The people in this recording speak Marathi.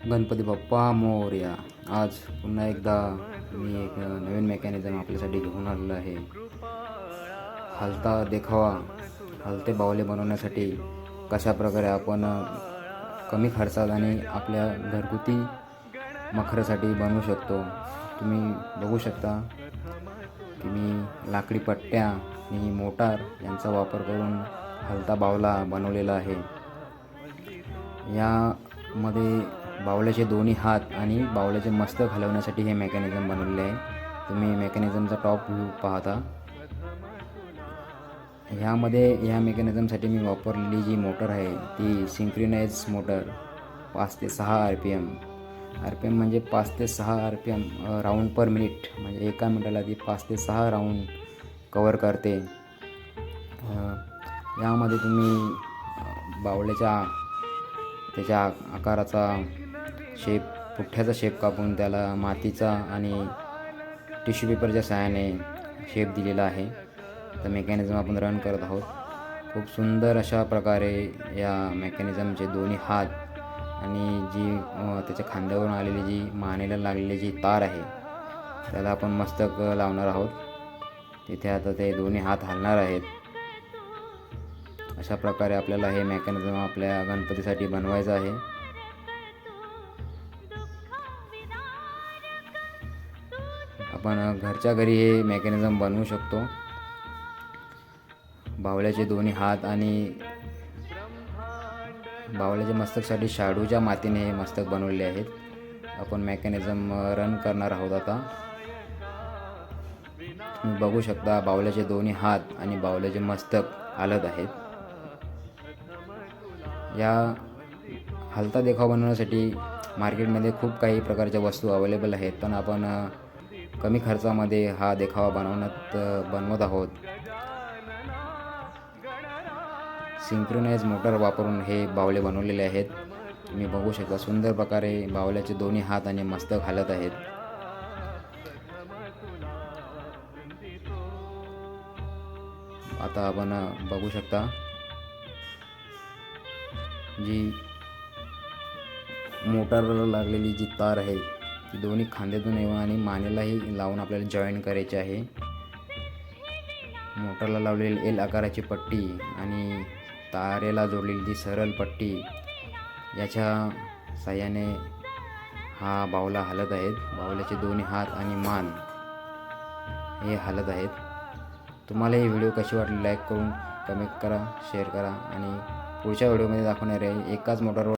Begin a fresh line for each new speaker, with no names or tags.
गणपती बाप्पा मोरया. आज पुन्हा एकदा मी एक नवीन मेकॅनिझम आपल्यासाठी घेऊन आलेलो आहे. हलता देखावा, हलते बावले बनवण्यासाठी कशा प्रकारे आपण कमी खर्चात आणि आपल्या घरगुती मखरासाठी बनवू शकतो. तुम्ही बघू शकता की मी लाकडी पट्ट्या आणि मोटार यांचा वापर करून हलता बावला बनवलेला आहे. यामध्ये बावल्याचे दोन्ही हात आणि बावल्याचे मस्तक हलवण्यासाठी हे मेकॅनिझम बनवलेले आहे. तुम्ही मेकॅनिझमचा टॉप व्ह्यू पाहता. ह्या मेकॅनिझमसाठी मी वापरलेली जी मोटर आहे ती सिंक्रोनाइज मोटर 5 ते 6 RPM म्हणजे 5 ते 6 RPM राऊंड पर मिनिट, म्हणजे एका मिनिटाला ती 5 ते 6 राऊंड कवर करते. यामध्ये तुम्ही बावल्याच्या त्याच्या आकाराचा शेप, पुठ्ठ्याचा शेप कापून त्याला मातीचा आणि टिश्यू पेपरच्या सहाय्याने शेप दिलेला आहे. तर मेकॅनिझम आपण रन करत आहोत. खूप सुंदर अशा प्रकारे या मेकॅनिझमचे दोन्ही हात आणि जी त्याच्या खांद्यावरून आलेली जी मानेला लागलेली जी तार आहे त्याला आपण मस्तक लावणार आहोत. तिथे आता ते दोन्ही हात हलणार आहेत. अशा प्रकारे आपल्याला हे मेकॅनिझम आपल्या गणपतीसाठी बनवायचं आहे. आपण घरच्या घरी हे मेकॅनिझम बनवू शकतो. बावल्याचे दोन्ही हात आणि बावल्याच्या मस्तकसाठी शाडूच्या मातीने हे मस्तक बनवलेले आहेत. आपण मेकॅनिझम रन करणार आहोत आता. तुम्ही बघू शकता बावल्याचे दोन्ही हात आणि बावल्याचे मस्तक हलत आहेत. या हलता देखावा बनवण्यासाठी मार्केटमध्ये खूप काही प्रकारच्या वस्तू अवेलेबल आहेत, पण आपण कमी खर्चामध्ये हा देखावा बनवत आहोत. सिंक्रोनाइज मोटर वापरून हे बावले बनवलेले आहेत. तुम्ही बघू शकता सुंदर प्रकारे बावल्याचे दोन्ही हात आणि मस्तक हलत आहेत. आता आपण बघू शकता जी मोटारला लागलेली जी तार आहे ती दोन्ही खांद्यातून येऊन आणि मानेलाही लावून आपल्याला जॉईन करायची आहे. मोटारला लावलेली एल आकाराची पट्टी आणि तारेला जोडलेली जी सरळ पट्टी याच्या साह्याने हा बावला हलत आहेत. बावल्याचे दोन्ही हात आणि मान हे हलत आहेत. तुम्हाला ही व्हिडिओ कशी वाटली लाईक करून कमेंट करा, शेअर करा आणि पुढच्या व्हिडिओमध्ये दाखवणार आहे एकाच मोटारवर